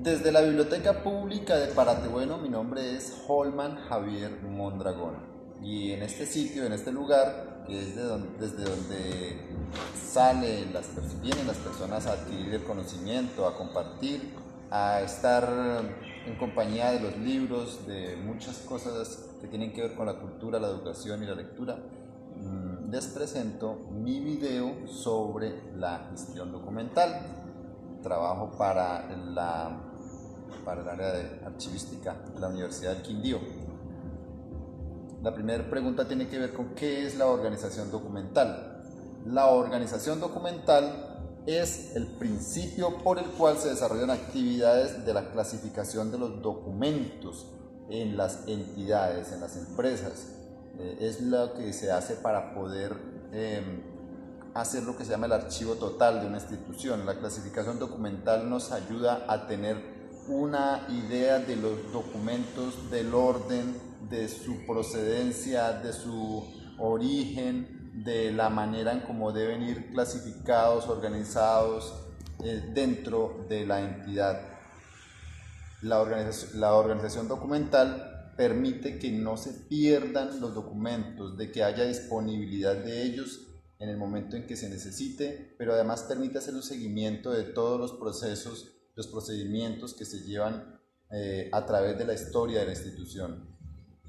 Desde la Biblioteca Pública de Paratebueno, mi nombre es Holman Javier Mondragón y en este sitio, en este lugar, que es desde donde vienen las personas a adquirir el conocimiento, a compartir, a estar en compañía de los libros, de muchas cosas que tienen que ver con la cultura, la educación y la lectura, les presento mi video sobre la gestión documental. Trabajo para el área de archivística de la Universidad del Quindío. La primera pregunta tiene que ver con qué es la organización documental. La organización documental es el principio por el cual se desarrollan actividades de la clasificación de los documentos en las entidades, en las empresas. Es lo que se hace para poder hacer lo que se llama el archivo total de una institución. La clasificación documental nos ayuda a tener una idea de los documentos, del orden, de su procedencia, de su origen, de la manera en cómo deben ir clasificados, organizados dentro de la entidad. La organización documental permite que no se pierdan los documentos, de que haya disponibilidad de ellos en el momento en que se necesite, pero además permite hacer un seguimiento de todos los procesos, los procedimientos que se llevan a través de la historia de la institución.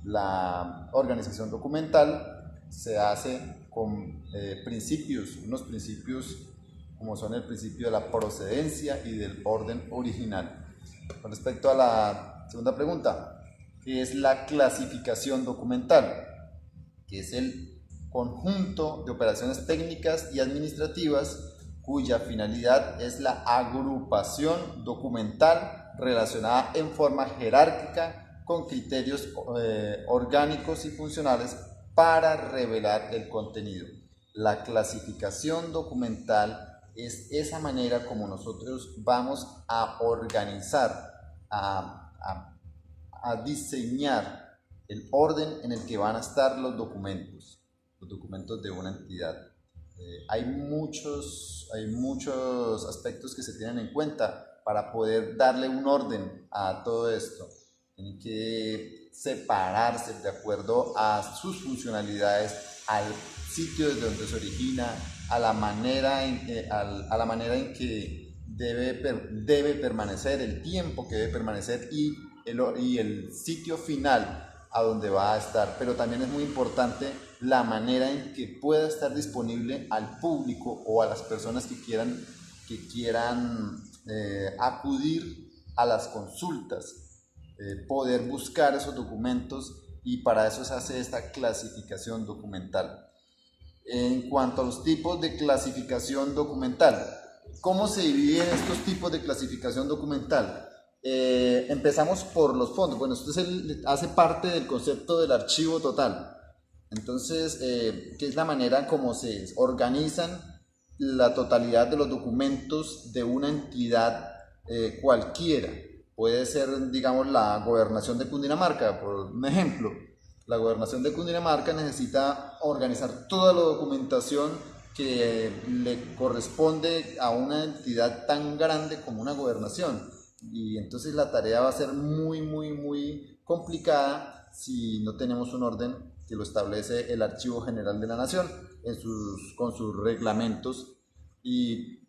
La organización documental se hace con unos principios como son el principio de la procedencia y del orden original. Con respecto a la segunda pregunta, ¿qué es la clasificación documental? Que es el conjunto de operaciones técnicas y administrativas cuya finalidad es la agrupación documental relacionada en forma jerárquica con criterios orgánicos y funcionales para revelar el contenido. La clasificación documental es esa manera como nosotros vamos a organizar, a diseñar el orden en el que van a estar los documentos de una entidad. Hay muchos aspectos que se tienen en cuenta para poder darle un orden a todo esto. Tienen que separarse de acuerdo a sus funcionalidades, al sitio desde donde se origina, a la manera en que debe permanecer, el tiempo que debe permanecer y el sitio final a donde va a estar. Pero también es muy importante la manera en que pueda estar disponible al público o a las personas que quieran acudir a las consultas, poder buscar esos documentos, y para eso se hace esta clasificación documental. En cuanto a los tipos de clasificación documental, ¿cómo se dividen estos tipos de clasificación documental? Empezamos por los fondos. Bueno, esto hace parte del concepto del archivo total. Entonces, ¿qué es la manera como se organizan la totalidad de los documentos de una entidad cualquiera? Puede ser, digamos, la gobernación de Cundinamarca, por un ejemplo. La gobernación de Cundinamarca necesita organizar toda la documentación que le corresponde a una entidad tan grande como una gobernación. Y entonces la tarea va a ser muy complicada si no tenemos un orden que lo establece el Archivo General de la Nación con sus reglamentos. Y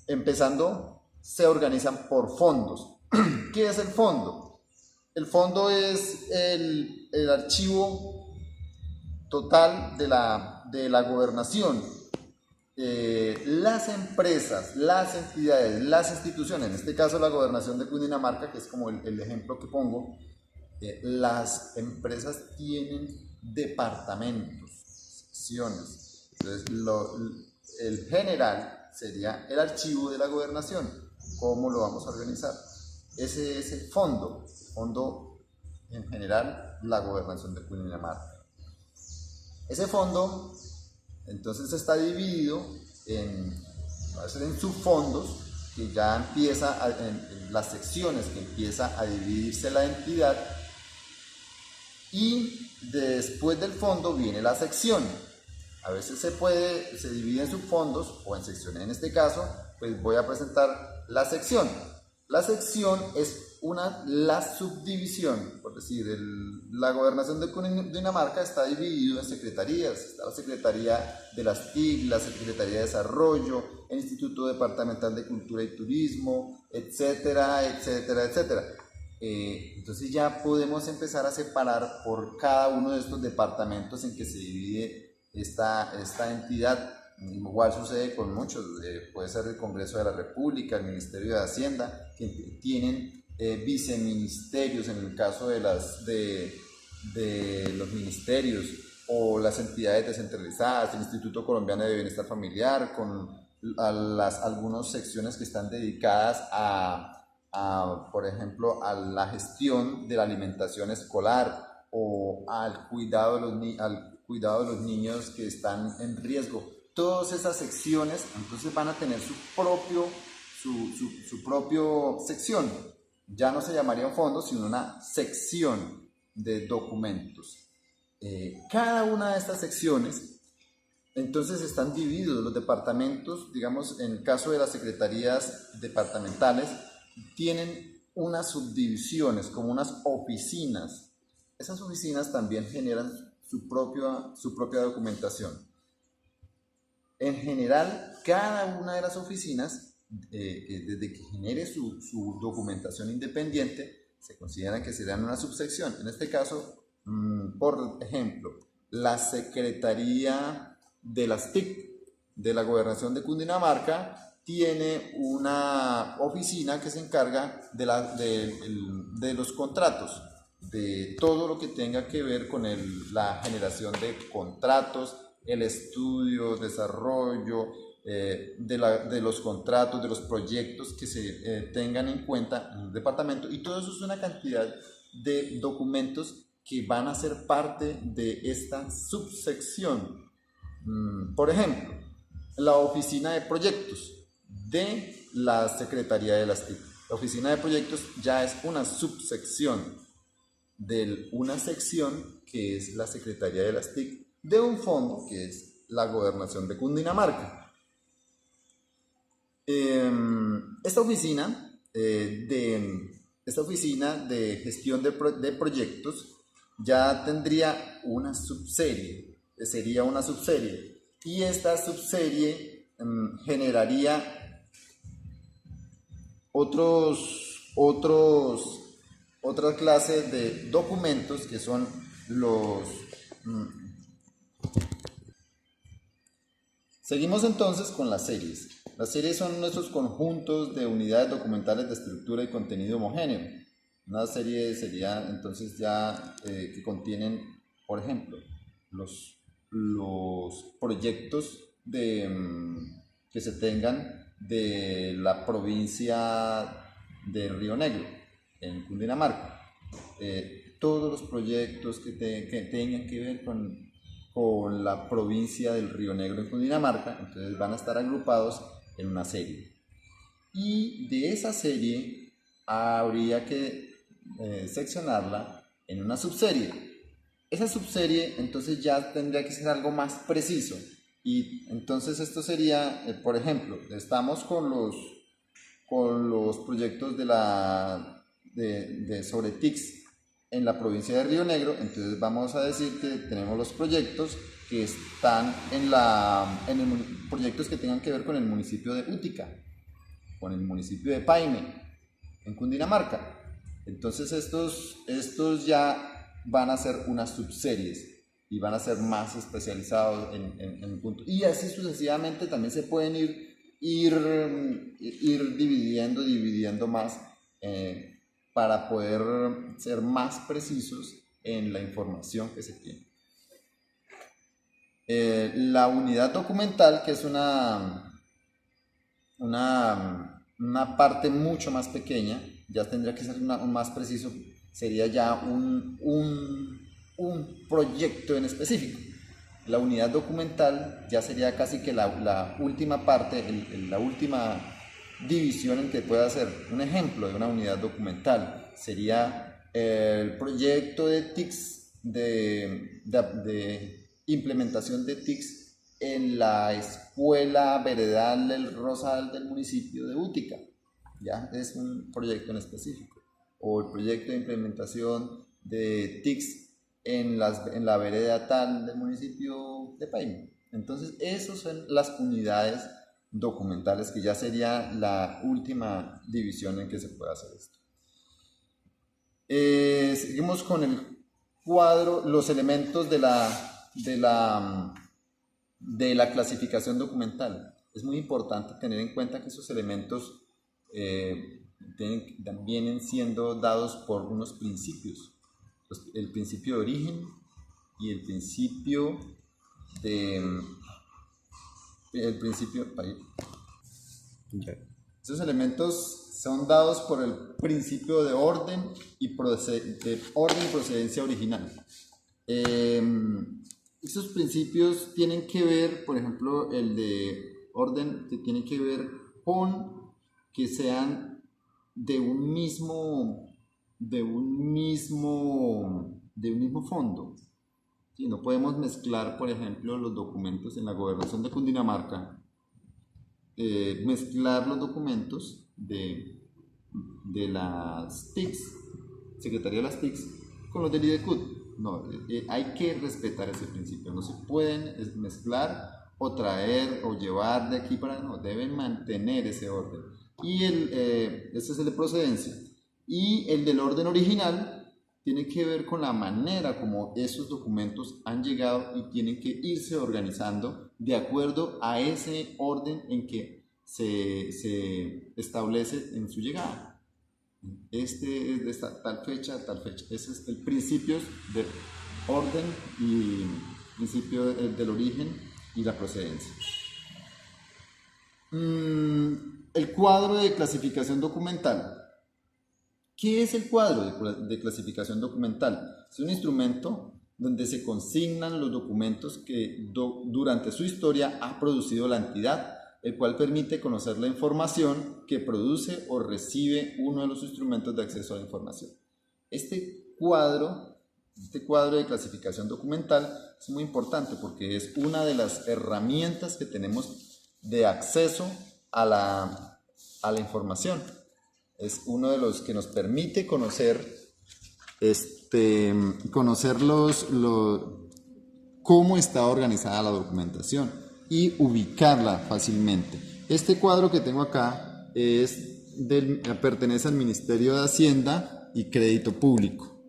empezando, se organizan por fondos. ¿Qué es el fondo? El fondo es el archivo total de la gobernación. Las empresas, las entidades, las instituciones, en este caso la gobernación de Cundinamarca, que es como el ejemplo que pongo, las empresas tienen departamentos, secciones. Entonces, el general sería el archivo de la gobernación. ¿Cómo lo vamos a organizar? Ese es el fondo en general, la gobernación de Cundinamarca. Ese fondo entonces está dividido en subfondos, que ya empieza en las secciones que empieza a dividirse la entidad, y después del fondo viene la sección. A veces se divide en subfondos o en secciones. En este caso, pues voy a presentar la sección. La sección es la subdivisión, por decir, la gobernación de Cundinamarca está dividida en secretarías. Está la Secretaría de las TIC, la Secretaría de Desarrollo, el Instituto Departamental de Cultura y Turismo, etcétera, etcétera, etcétera. Entonces ya podemos empezar a separar por cada uno de estos departamentos en que se divide esta entidad. Igual sucede con muchos, puede ser el Congreso de la República, el Ministerio de Hacienda, que tienen viceministerios en el caso de los ministerios, o las entidades descentralizadas, el Instituto Colombiano de Bienestar Familiar, con algunas secciones que están dedicadas por ejemplo, a la gestión de la alimentación escolar o al cuidado de los niños que están en riesgo. Todas esas secciones entonces van a tener su propio sección. Ya no se llamaría un fondo, sino una sección de documentos. Cada una de estas secciones entonces están divididos. Los departamentos, digamos, en el caso de las secretarías departamentales, tienen unas subdivisiones, como unas oficinas. Esas oficinas también generan su propia documentación. En general, cada una de las oficinas, desde que genere su documentación independiente, se consideran que serán una subsección. En este caso, por ejemplo, la Secretaría de las TIC de la Gobernación de Cundinamarca tiene una oficina que se encarga de los contratos, de todo lo que tenga que ver con la generación de contratos, el estudio, desarrollo de los contratos, de los proyectos que se tengan en cuenta en el departamento, y todo eso es una cantidad de documentos que van a ser parte de esta subsección. Por ejemplo, la oficina de proyectos de la Secretaría de las TIC. La oficina de proyectos ya es una subsección de una sección que es la Secretaría de las TIC, de un fondo que es la Gobernación de Cundinamarca. Esta oficina de gestión de proyectos ya tendría una subserie, sería una subserie, y esta subserie generaría otra clase de documentos que son Seguimos entonces con las series. Las series son nuestros conjuntos de unidades documentales de estructura y contenido homogéneo. Una serie sería entonces ya que contienen, por ejemplo, los proyectos que se tengan de la provincia de Río Negro, en Cundinamarca. Todos los proyectos que tengan que ver con la provincia del Río Negro en Cundinamarca, entonces van a estar agrupados en una serie. Y de esa serie habría que seccionarla en una subserie. Esa subserie entonces ya tendría que ser algo más preciso, y entonces esto sería, por ejemplo, estamos con los proyectos sobre TICs en la provincia de Río Negro. Entonces vamos a decir que tenemos los proyectos que están proyectos que tengan que ver con el municipio de Útica, con el municipio de Paine, en Cundinamarca. Entonces estos ya van a ser unas subseries y van a ser más especializados en puntos. Y así sucesivamente también se pueden ir dividiendo más para poder ser más precisos en la información que se tiene. La unidad documental, que es una parte mucho más pequeña, ya tendría que ser más preciso, sería ya un proyecto en específico. La unidad documental ya sería casi que la última parte, la última división en que pueda hacer. Un ejemplo de una unidad documental sería el proyecto de TICs, de implementación de TICs en la escuela veredal del Rosal del municipio de Útica. ya es un proyecto en específico, o el proyecto de implementación de TICs en la vereda tal del municipio de Paine. Entonces, esas son las unidades documentales, que ya sería la última división en que se puede hacer esto. Seguimos con el cuadro, los elementos de la clasificación documental. Es muy importante tener en cuenta que esos elementos vienen siendo dados por unos principios. El principio de origen y el principio Esos elementos son dados por el principio de orden y procedencia original. Esos principios tienen que ver, por ejemplo, el de orden, que tiene que ver con que sean de un mismo fondo. ¿Sí? No podemos mezclar, por ejemplo, los documentos en la gobernación de Cundinamarca, mezclar los documentos de las TICs, Secretaría de las TICs, con los del IDECUT. No, hay que respetar ese principio. No se pueden mezclar o traer o llevar de aquí para... No, deben mantener ese orden. Y ese es el de procedencia. Y el del orden original tiene que ver con la manera como esos documentos han llegado y tienen que irse organizando de acuerdo a ese orden en que se establece en su llegada. Este es de tal fecha a tal fecha. Ese es el principio del orden y principio del origen y la procedencia. El cuadro de clasificación documental. ¿Qué es el cuadro de clasificación documental? Es un instrumento donde se consignan los documentos que durante su historia ha producido la entidad, el cual permite conocer la información que produce o recibe uno de los instrumentos de acceso a la información. Este cuadro de clasificación documental es muy importante porque es una de las herramientas que tenemos de acceso a la información. Es uno de los que nos permite conocer cómo está organizada la documentación y ubicarla fácilmente. Este cuadro que tengo acá pertenece al Ministerio de Hacienda y Crédito Público.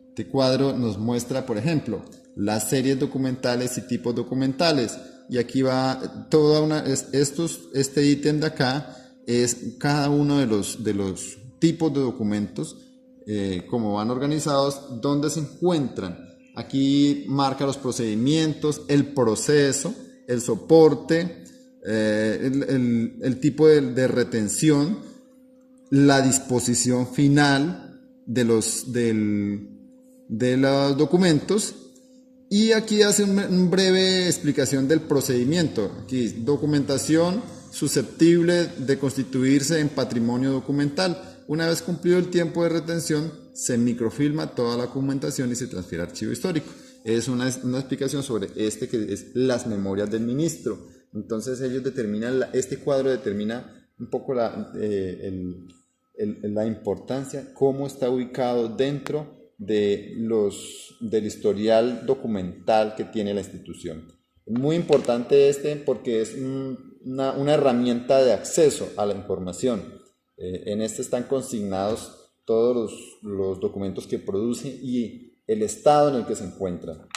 Este cuadro nos muestra, por ejemplo, las series documentales y tipos documentales. Y aquí va este ítem de acá es cada uno de los tipos de documentos, cómo van organizados, dónde se encuentran. Aquí marca los procedimientos, el proceso, el soporte, el tipo de retención, la disposición final de los documentos, y aquí hace una breve explicación del procedimiento. Aquí, documentación susceptible de constituirse en patrimonio documental. Una vez cumplido el tiempo de retención, se microfilma toda la documentación y se transfiere a archivo histórico. Es una explicación sobre que es las memorias del ministro. Entonces ellos determinan, este cuadro determina un poco la importancia, cómo está ubicado dentro del historial documental que tiene la institución. Es muy importante porque es una herramienta de acceso a la información. En están consignados todos los documentos que produce y el estado en el que se encuentran.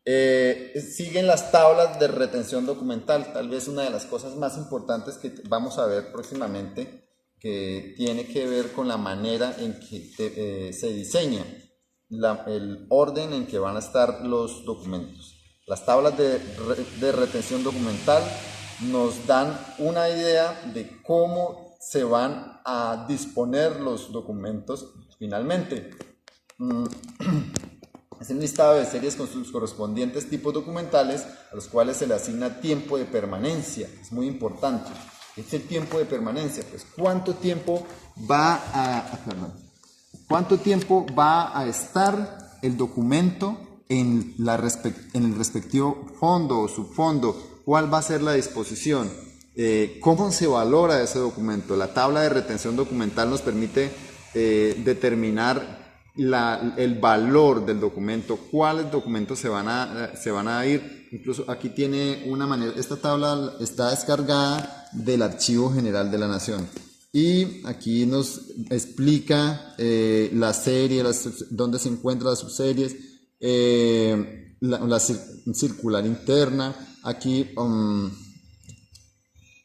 Siguen las tablas de retención documental, tal vez una de las cosas más importantes que vamos a ver próximamente, que tiene que ver con la manera en que se diseña el orden en que van a estar los documentos. Las tablas de retención documental nos dan una idea de cómo se van a disponer los documentos finalmente. Es un listado de series con sus correspondientes tipos documentales a los cuales se le asigna tiempo de permanencia. Es muy importante. Este tiempo de permanencia, pues ¿cuánto tiempo va a estar el documento en el respectivo fondo o subfondo? ¿Cuál va a ser la disposición? ¿Cómo se valora ese documento? La tabla de retención documental nos permite determinar el valor del documento, cuáles documentos se van a ir. Incluso aquí tiene una manera, esta tabla está descargada del Archivo General de la Nación. Y aquí nos explica la serie, dónde se encuentran las subseries, la circular interna. Aquí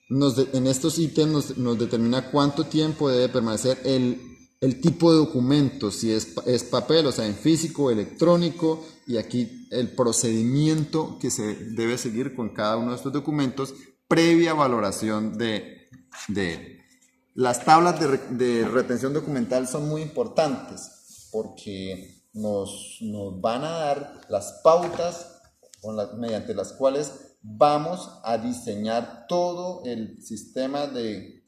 en estos ítems nos determina cuánto tiempo debe permanecer el tipo de documento, si es papel, o sea, en físico o electrónico, y aquí el procedimiento que se debe seguir con cada uno de estos documentos previa valoración de él. Las tablas de retención documental son muy importantes porque nos van a dar las pautas mediante las cuales vamos a diseñar todo el sistema de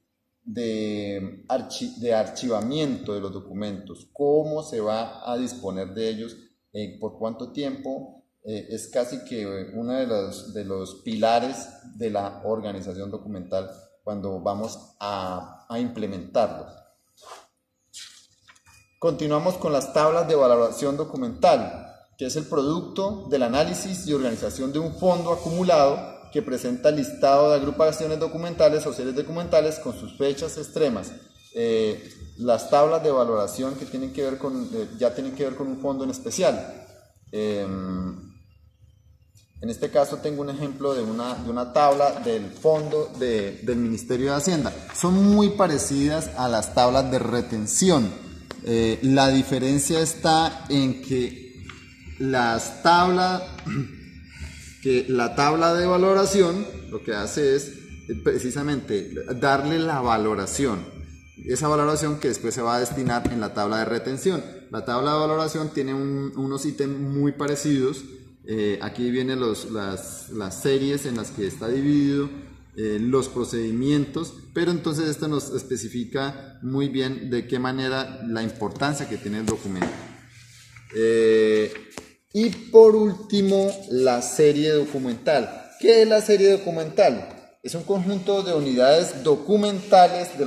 archivamiento de los documentos, cómo se va a disponer de ellos, por cuánto tiempo. Es casi que uno de los pilares de la organización documental cuando vamos a implementarlos. Continuamos con las tablas de valoración documental, que es el producto del análisis y organización de un fondo acumulado que presenta el listado de agrupaciones documentales o series documentales con sus fechas extremas. Las tablas de valoración que tienen que ver ya tienen que ver con un fondo en especial. En este caso tengo un ejemplo de una tabla del fondo del Ministerio de Hacienda. Son muy parecidas a las tablas de retención. La diferencia está en que la tabla de valoración lo que hace es precisamente darle la valoración. Esa valoración que después se va a destinar en la tabla de retención. La tabla de valoración tiene unos ítems muy parecidos. Aquí vienen las series en las que está dividido, los procedimientos, pero entonces esto nos especifica muy bien de qué manera la importancia que tiene el documento. Y por último, la serie documental. ¿Qué es la serie documental? Es un conjunto de unidades documentales de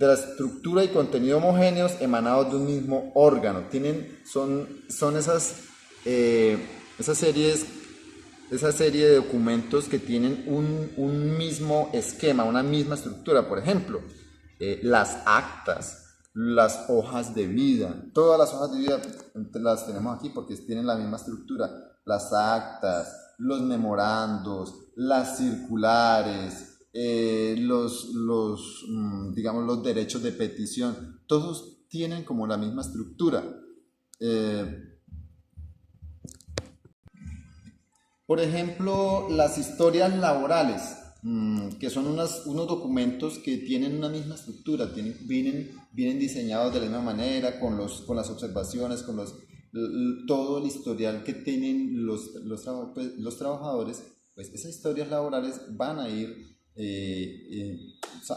la estructura y contenido homogéneos emanados de un mismo órgano. Son esa serie de documentos que tienen un mismo esquema, una misma estructura. Por ejemplo, las actas, las hojas de vida. Todas las hojas de vida las tenemos aquí porque tienen la misma estructura. Las actas, los memorandos, las circulares, digamos, los derechos de petición. Todos tienen como la misma estructura. Por ejemplo, las historias laborales, que son unos documentos que tienen una misma estructura, vienen diseñados de la misma manera, con las observaciones, todo el historial que tienen los trabajadores. Pues esas historias laborales van a ir,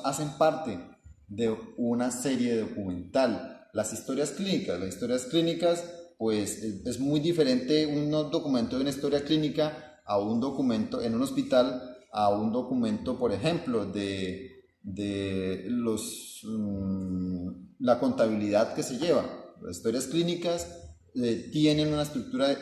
hacen parte de una serie documental. Las historias clínicas, pues es muy diferente un documento de una historia clínica a un documento en un hospital, a un documento, por ejemplo, de la contabilidad que se lleva. Las historias clínicas tienen una estructura,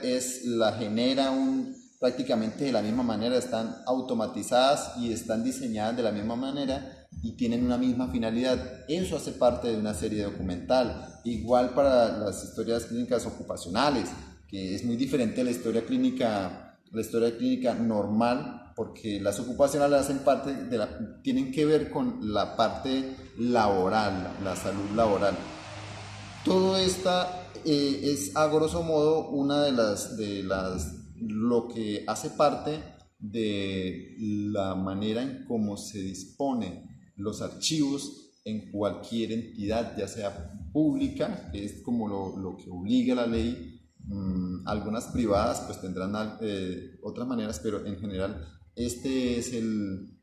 la generan prácticamente de la misma manera, están automatizadas y están diseñadas de la misma manera y tienen una misma finalidad. Eso hace parte de una serie documental. Igual para las historias clínicas ocupacionales, que es muy diferente a la historia clínica normal, porque las ocupacionales hacen parte tienen que ver con la parte laboral, la salud laboral. Todo esta es a grosso modo una lo que hace parte de la manera en cómo se dispone los archivos en cualquier entidad, ya sea pública, que es como lo que obliga la ley. Algunas privadas pues tendrán otras maneras, pero en general este es el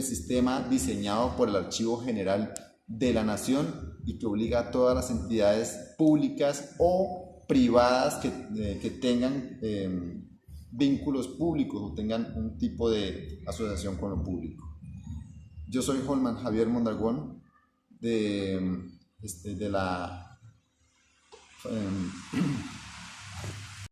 sistema diseñado por el Archivo General de la Nación y que obliga a todas las entidades públicas o privadas que tengan vínculos públicos o tengan un tipo de asociación con lo público. Yo soy Holman Javier Mondragón de la